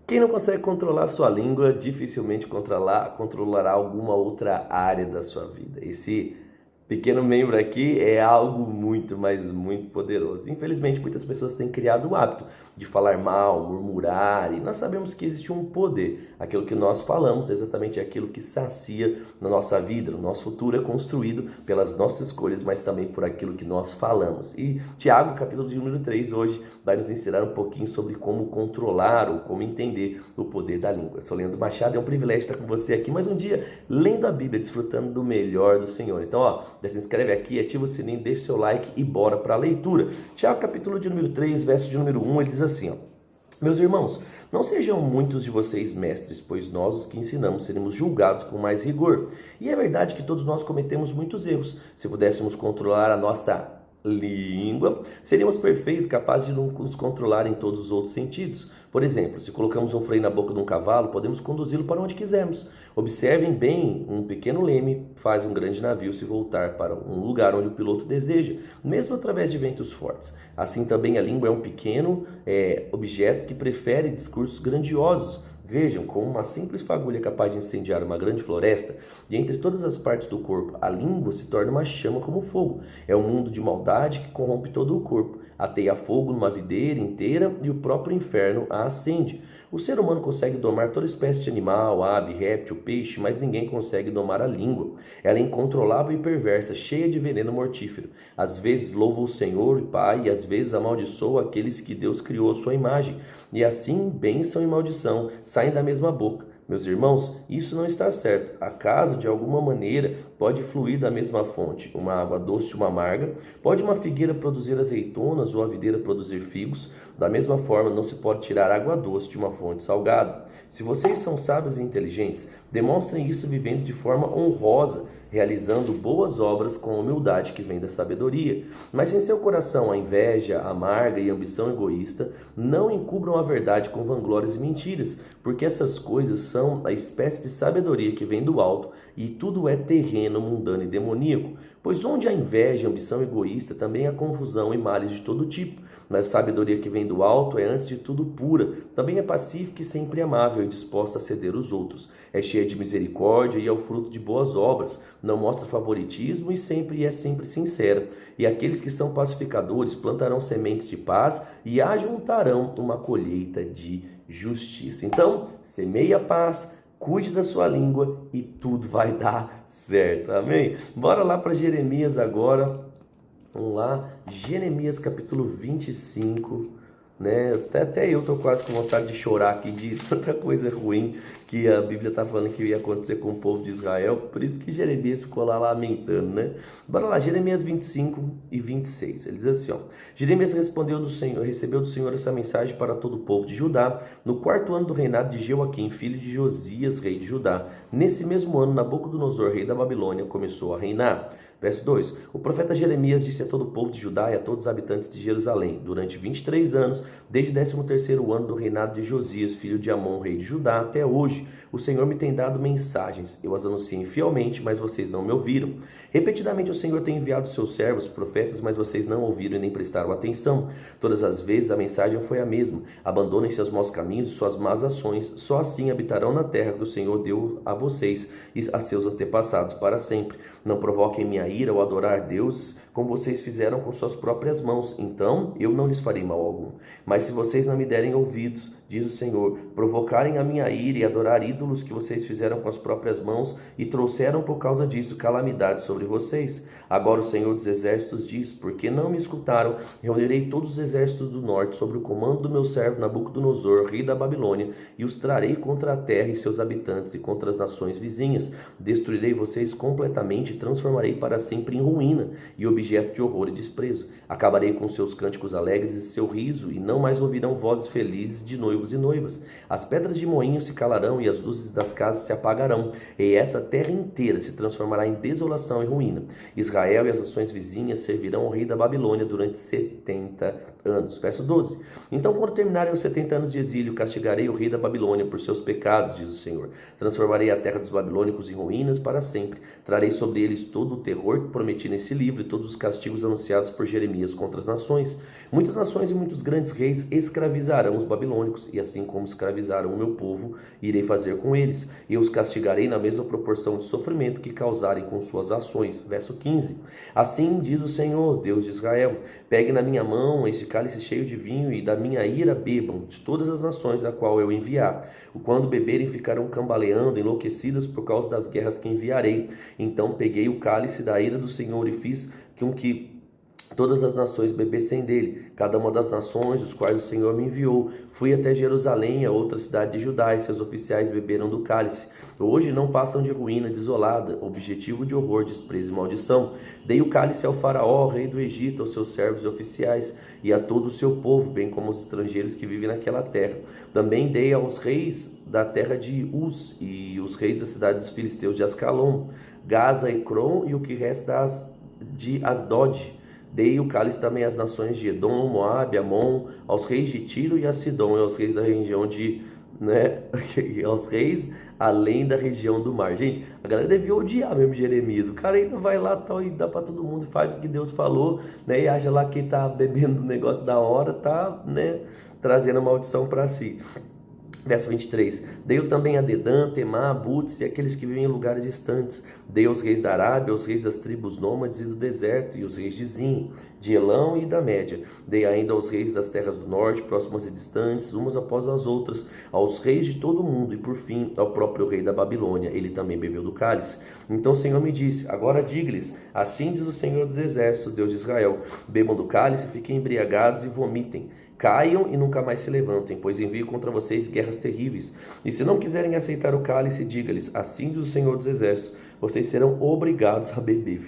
Quem não consegue controlar a sua língua, dificilmente controlará alguma outra área da sua vida. Esse pequeno membro aqui é algo muito, mas muito poderoso. Infelizmente, muitas pessoas têm criado o hábito de falar mal, murmurar, e nós sabemos que existe um poder. Aquilo que nós falamos é exatamente aquilo que sacia na nossa vida. O nosso futuro é construído pelas nossas escolhas, mas também por aquilo que nós falamos. E Tiago, capítulo de número 3, hoje vai nos ensinar um pouquinho sobre como controlar ou como entender o poder da língua. Eu sou Leandro Machado, é um privilégio estar com você aqui mais um dia, lendo a Bíblia, desfrutando do melhor do Senhor. Então, já se inscreve aqui, ativa o sininho, deixa o seu like e bora para a leitura. Tiago, capítulo de número 3, verso de número 1, ele diz assim, meus irmãos, não sejam muitos de vocês mestres, pois nós, os que ensinamos, seremos julgados com mais rigor. E é verdade que todos nós cometemos muitos erros. Se pudéssemos controlar a nossa língua, seríamos perfeitos, capazes de nos controlar em todos os outros sentidos. Por exemplo, se colocamos um freio na boca de um cavalo, podemos conduzi-lo para onde quisermos. Observem bem, um pequeno leme faz um grande navio se voltar para um lugar onde o piloto deseja, mesmo através de ventos fortes. Assim também a língua é um pequeno objeto que prefere discursos grandiosos. Vejam como uma simples fagulha é capaz de incendiar uma grande floresta, e entre todas as partes do corpo, a língua se torna uma chama como fogo. É um mundo de maldade que corrompe todo o corpo. Ateia fogo numa videira inteira e o próprio inferno a acende. O ser humano consegue domar toda espécie de animal, ave, réptil, peixe, mas ninguém consegue domar a língua. Ela é incontrolável e perversa, cheia de veneno mortífero. Às vezes louva o Senhor e Pai, e às vezes amaldiçoa aqueles que Deus criou à sua imagem. E assim, bênção e maldição saem da mesma boca. Meus irmãos, isso não está certo. Acaso, de alguma maneira, pode fluir da mesma fonte uma água doce e uma amarga? Pode uma figueira produzir azeitonas ou a videira produzir figos? Da mesma forma, não se pode tirar água doce de uma fonte salgada. Se vocês são sábios e inteligentes, demonstrem isso vivendo de forma honrosa, realizando boas obras com a humildade que vem da sabedoria. Mas em seu coração a inveja amarga e a ambição egoísta, não encubram a verdade com vanglórias e mentiras, porque essas coisas são a espécie de sabedoria que vem do alto, e tudo é terreno, mundano e demoníaco. Pois onde há inveja, ambição egoísta, também há confusão e males de todo tipo. Mas a sabedoria que vem do alto é antes de tudo pura, também é pacífica e sempre amável e disposta a ceder os outros. É cheia de misericórdia e é o fruto de boas obras, não mostra favoritismo e é sempre sincera. E aqueles que são pacificadores plantarão sementes de paz e ajuntarão uma colheita de justiça. Então, semeie a paz, cuide da sua língua e tudo vai dar certo, amém? Bora lá para Jeremias agora. Vamos lá, Jeremias capítulo 25, né? Até eu tô quase com vontade de chorar aqui de tanta coisa ruim que a Bíblia tá falando que ia acontecer com o povo de Israel, por isso que Jeremias ficou lá lamentando, né? Bora lá, Jeremias 25 e 26, ele diz assim, Jeremias recebeu do Senhor essa mensagem para todo o povo de Judá, no 4º ano do reinado de Jeoaquim, filho de Josias, rei de Judá. Nesse mesmo ano, Nabucodonosor, rei da Babilônia, começou a reinar. Verso 2, o profeta Jeremias disse a todo o povo de Judá e a todos os habitantes de Jerusalém, durante 23 anos, desde o 13º ano do reinado de Josias, filho de Amon, rei de Judá, até hoje, o Senhor me tem dado mensagens, eu as anunciei fielmente, mas vocês não me ouviram. Repetidamente o Senhor tem enviado seus servos, profetas, mas vocês não ouviram e nem prestaram atenção. Todas as vezes a mensagem foi a mesma, abandonem seus maus caminhos e suas más ações, só assim habitarão na terra que o Senhor deu a vocês e a seus antepassados para sempre. Não provoquem minha ira ao adorar Deus, como vocês fizeram com suas próprias mãos, então eu não lhes farei mal algum. Mas se vocês não me derem ouvidos, diz o Senhor, provocarem a minha ira e adorar ídolos que vocês fizeram com as próprias mãos e trouxeram por causa disso calamidade sobre vocês. Agora o Senhor dos Exércitos diz, porque não me escutaram, reunirei todos os exércitos do norte sob o comando do meu servo Nabucodonosor, rei da Babilônia, e os trarei contra a terra e seus habitantes e contra as nações vizinhas. Destruirei vocês completamente e transformarei para sempre em ruína e objeto de horror e desprezo. Acabarei com seus cânticos alegres e seu riso, e não mais ouvirão vozes felizes de noivos e noivas. As pedras de moinho se calarão e as luzes das casas se apagarão, e essa terra inteira se transformará em desolação e ruína. Israel e as nações vizinhas servirão ao rei da Babilônia durante 70 anos. Verso 12. Então, quando terminarem os 70 anos de exílio, castigarei o rei da Babilônia por seus pecados, diz o Senhor. Transformarei a terra dos babilônicos em ruínas para sempre. Trarei sobre eles todo o terror que prometi nesse livro e todos os castigos anunciados por Jeremias contra as nações. Muitas nações e muitos grandes reis escravizarão os babilônicos, Deus, e assim como escravizaram o meu povo, irei fazer com eles. E eu os castigarei na mesma proporção de sofrimento que causarem com suas ações. Verso 15. Assim diz o Senhor, Deus de Israel: pegue na minha mão este cálice cheio de vinho, e da minha ira bebam de todas as nações a qual eu enviar. Quando beberem, ficarão cambaleando, enlouquecidas por causa das guerras que enviarei. Então peguei o cálice da ira do Senhor e fiz com que todas as nações bebessem dele, cada uma das nações, os quais o Senhor me enviou. Fui até Jerusalém, a outra cidade de Judá, e seus oficiais beberam do cálice. Hoje não passam de ruína desolada, objetivo de horror, desprezo e maldição. Dei o cálice ao faraó, rei do Egito, aos seus servos e oficiais, e a todo o seu povo, bem como aos estrangeiros que vivem naquela terra. Também dei aos reis da terra de Uz, e os reis da cidade dos filisteus de Ascalon, Gaza, Ecrom, e o que resta de Asdod. Dei o cálice também às nações de Edom, Moabe, Amon, aos reis de Tiro e a Sidom, e aos reis da região de, aos reis além da região do mar. Gente, a galera devia odiar mesmo Jeremias. O cara ainda vai lá tal, e dá para todo mundo, faz o que Deus falou, né? E acha lá que tá bebendo o negócio da hora, tá, né, trazendo a maldição para si. Verso 23. Dei também a Dedã, Temá, Butz e aqueles que vivem em lugares distantes. Dei aos reis da Arábia, aos reis das tribos nômades e do deserto, e os reis de Zin, de Elão e da Média. Dei ainda aos reis das terras do norte, próximas e distantes, umas após as outras, aos reis de todo o mundo, e por fim ao próprio rei da Babilônia. Ele também bebeu do cálice. Então o Senhor me disse: agora diga-lhes, assim diz o Senhor dos Exércitos, Deus de Israel: bebam do cálice, fiquem embriagados e vomitem. Caiam e nunca mais se levantem, pois envio contra vocês guerras terríveis. E se não quiserem aceitar o cálice, diga-lhes: assim diz o Senhor dos Exércitos, vocês serão obrigados a beber.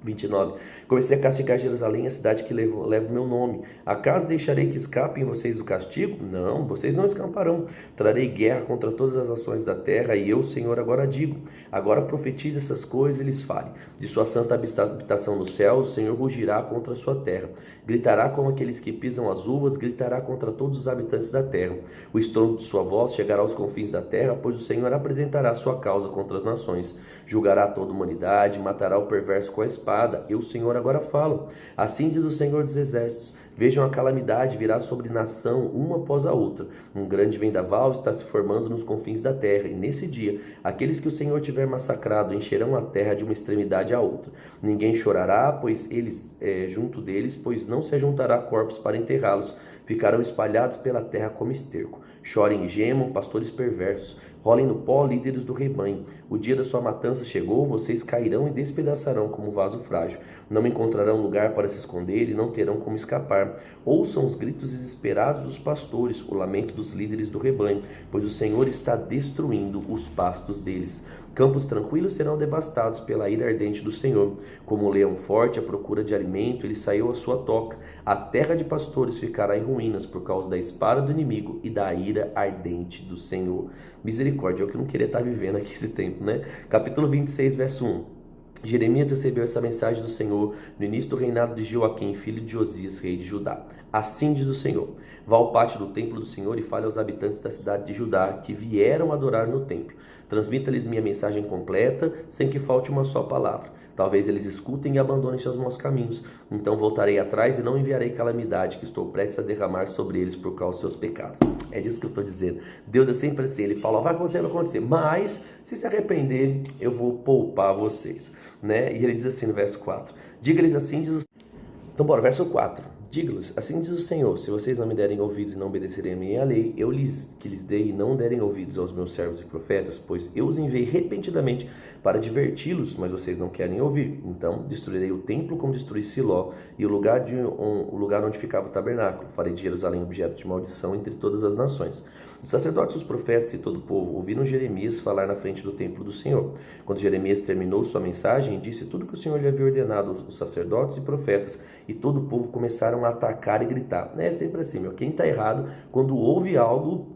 29. Comecei a castigar Jerusalém, a cidade que leva o meu nome. Acaso deixarei que escapem vocês do castigo? Não, vocês não escaparão. Trarei guerra contra todas as nações da terra, e eu, Senhor, agora digo. Agora profetize essas coisas e lhes fale. De sua santa habitação no céu, o Senhor rugirá contra a sua terra. Gritará como aqueles que pisam as uvas, gritará contra todos os habitantes da terra. O estrondo de sua voz chegará aos confins da terra, pois o Senhor apresentará sua causa contra as nações. Julgará toda a humanidade, matará o perverso com a espada. Eu, Senhor, agora falo. Assim diz o Senhor dos Exércitos: vejam, a calamidade virá sobre nação, uma após a outra. Um grande vendaval está se formando nos confins da terra, e nesse dia, aqueles que o Senhor tiver massacrado encherão a terra de uma extremidade à outra. Ninguém chorará, pois eles junto deles, pois não se ajuntará corpos para enterrá-los. Ficarão espalhados pela terra como esterco. Chorem e gemam, pastores perversos. Rolem no pó, líderes do rebanho. O dia da sua matança chegou, vocês cairão e despedaçarão como vaso frágil. Não encontrarão lugar para se esconder e não terão como escapar. Ouçam os gritos desesperados dos pastores, o lamento dos líderes do rebanho, pois o Senhor está destruindo os pastos deles. Campos tranquilos serão devastados pela ira ardente do Senhor. Como um leão forte à procura de alimento, ele saiu à sua toca. A terra de pastores ficará em ruínas por causa da espada do inimigo e da ira ardente do Senhor. Misericórdia, é o que eu não queria estar vivendo aqui esse tempo, né? Capítulo 26, verso 1. Jeremias recebeu essa mensagem do Senhor no início do reinado de Joaquim, filho de Josias, rei de Judá. Assim diz o Senhor: vá ao pátio do templo do Senhor e fale aos habitantes da cidade de Judá que vieram adorar no templo. Transmita-lhes minha mensagem completa, sem que falte uma só palavra. Talvez eles escutem e abandonem seus maus caminhos. Então voltarei atrás e não enviarei calamidade que estou prestes a derramar sobre eles por causa dos seus pecados. É disso que eu estou dizendo. Deus é sempre assim. Ele fala: vai acontecer, mas se arrepender, eu vou poupar vocês. Né? E ele diz assim no verso 4. Diga-lhes assim, diz o... Então bora, verso 4. Diga-lhes, assim diz o Senhor: se vocês não me derem ouvidos e não obedecerem a minha lei, eu lhes dei e não derem ouvidos aos meus servos e profetas, pois eu os enviei repentinamente para diverti-los, mas vocês não querem ouvir. Então destruirei o templo como destruí Siló, e o lugar onde ficava o tabernáculo. Farei de Jerusalém objeto de maldição entre todas as nações. Os sacerdotes, os profetas e todo o povo ouviram Jeremias falar na frente do templo do Senhor. Quando Jeremias terminou sua mensagem, disse tudo que o Senhor lhe havia ordenado aos sacerdotes e profetas, e todo o povo começaram a atacar e gritar. É sempre assim, meu. Quem está errado, quando ouve algo,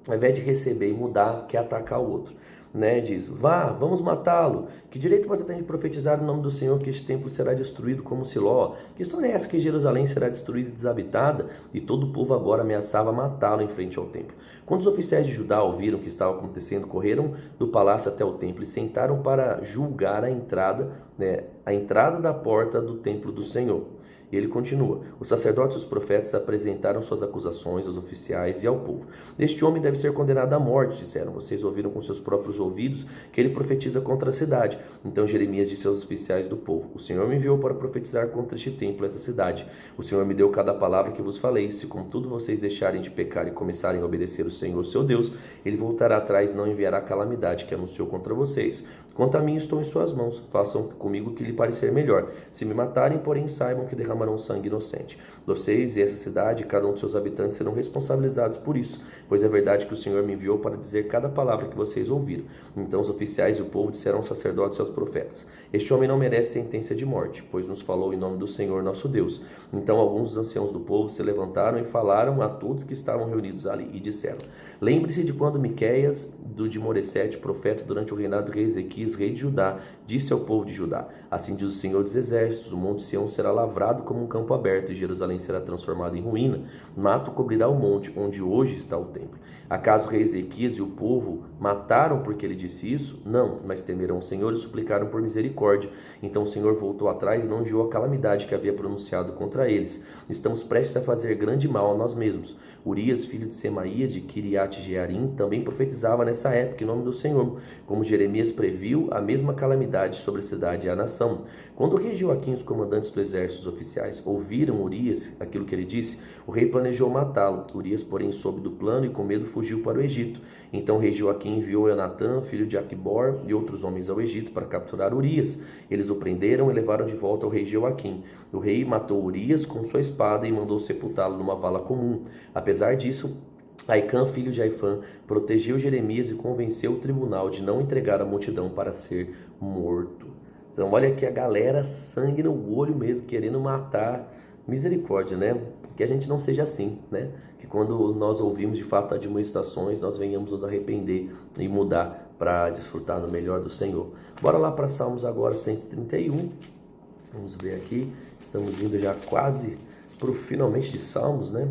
ao invés de receber e mudar, quer atacar o outro. Né, diz: vá, vamos matá-lo. Que direito você tem de profetizar no nome do Senhor que este templo será destruído como Siló? Que história é essa que Jerusalém será destruída e desabitada? E todo o povo agora ameaçava matá-lo em frente ao templo. Quando os oficiais de Judá ouviram o que estava acontecendo, correram do palácio até o templo e sentaram para julgar a entrada da porta do templo do Senhor. E ele continua: os sacerdotes e os profetas apresentaram suas acusações aos oficiais e ao povo. Este homem deve ser condenado à morte, disseram. Vocês ouviram com seus próprios ouvidos que ele profetiza contra a cidade. Então Jeremias disse aos oficiais do povo: o Senhor me enviou para profetizar contra este templo, essa cidade. O Senhor me deu cada palavra que vos falei. Se contudo vocês deixarem de pecar e começarem a obedecer o Senhor, seu Deus, ele voltará atrás e não enviará a calamidade que anunciou contra vocês. Quanto a mim, estou em suas mãos. Façam comigo o que lhe parecer melhor. Se me matarem, porém, saibam que derramarão sangue inocente. Vocês e essa cidade, cada um de seus habitantes, serão responsabilizados por isso, pois é verdade que o Senhor me enviou para dizer cada palavra que vocês ouviram. Então os oficiais e o povo disseram aos sacerdotes e aos profetas: este homem não merece sentença de morte, pois nos falou em nome do Senhor nosso Deus. Então alguns dos anciãos do povo se levantaram e falaram a todos que estavam reunidos ali, e disseram: lembre-se de quando Miqueias, de Moresete, profeta durante o reinado do rei Ezequias, rei de Judá, disse ao povo de Judá: assim diz o Senhor dos Exércitos, o monte Sião será lavrado como um campo aberto, e Jerusalém será transformado em ruína. Mato cobrirá o monte, onde hoje está o templo. Acaso o rei Ezequias e o povo mataram porque ele disse isso? Não, mas temeram o Senhor e suplicaram por misericórdia. Então o Senhor voltou atrás e não enviou a calamidade que havia pronunciado contra eles. Estamos prestes a fazer grande mal a nós mesmos. Urias, filho de Semaías, de Kiriat-Jearim, também profetizava nessa época em nome do Senhor. Como Jeremias previu, a mesma calamidade sobre a cidade e a nação. Quando o rei Joaquim e os comandantes do exército, os oficiais, ouviram Urias, aquilo que ele disse, o rei planejou matá-lo. Urias, porém, soube do plano e com medo fugiu para o Egito. Então o rei Joaquim enviou Eunatã, filho de Aquibor, e outros homens ao Egito para capturar Urias. Eles o prenderam e levaram de volta ao rei Joaquim. O rei matou Urias com sua espada e mandou sepultá-lo numa vala comum. Apesar disso, Aicã, filho de Aifã, protegeu Jeremias e convenceu o tribunal de não entregar a multidão para ser morto. Então olha aqui a galera, sangue no olho mesmo, querendo matar. Misericórdia, né? Que a gente não seja assim, né? Que quando nós ouvimos de fato admoestações, nós venhamos nos arrepender e mudar para desfrutar no melhor do Senhor. Bora lá para Salmos agora 131. Vamos ver aqui, estamos indo já quase para o finalmente de Salmos, né?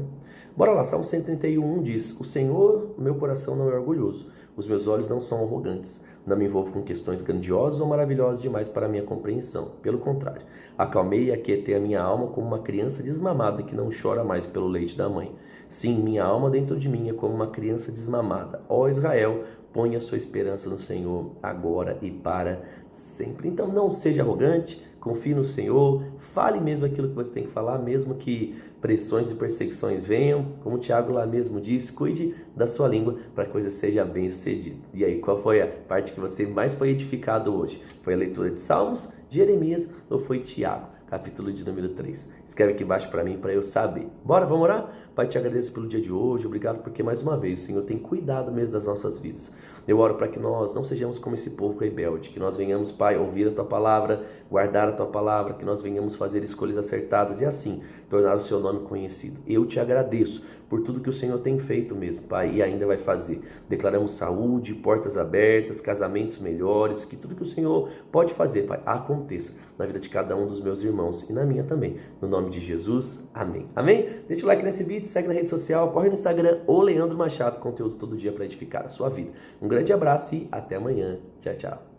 Bora lá, Salmo 131 diz: o Senhor, meu coração não é orgulhoso, os meus olhos não são arrogantes. Não me envolvo com questões grandiosas ou maravilhosas demais para a minha compreensão. Pelo contrário, acalmei e aquietei a minha alma como uma criança desmamada que não chora mais pelo leite da mãe. Sim, minha alma dentro de mim é como uma criança desmamada. Ó Israel, ponha sua esperança no Senhor, agora e para sempre. Então não seja arrogante, confie no Senhor, fale mesmo aquilo que você tem que falar, mesmo que pressões e perseguições venham. Como o Tiago lá mesmo disse, cuide da sua língua para que a coisa seja bem sucedida. E aí, qual foi a parte que você mais foi edificado hoje? Foi a leitura de Salmos, Jeremias ou foi Tiago? Capítulo de número 3. Escreve aqui embaixo para mim, para eu saber. Bora, vamos orar? Pai, te agradeço pelo dia de hoje, obrigado porque mais uma vez o Senhor tem cuidado mesmo das nossas vidas. Eu oro para que nós não sejamos como esse povo rebelde, que nós venhamos, Pai, ouvir a Tua Palavra, guardar a Tua Palavra, que nós venhamos fazer escolhas acertadas e assim tornar o Seu nome conhecido. Eu te agradeço por tudo que o Senhor tem feito mesmo, Pai, e ainda vai fazer. Declaramos saúde, portas abertas, casamentos melhores, que tudo que o Senhor pode fazer, Pai, aconteça na vida de cada um dos meus irmãos e na minha também. No nome de Jesus, amém. Amém? Deixa o like nesse vídeo, segue na rede social, corre no Instagram ou Leandro Machado, conteúdo todo dia para edificar a sua vida. Um grande abraço e até amanhã. Tchau, tchau.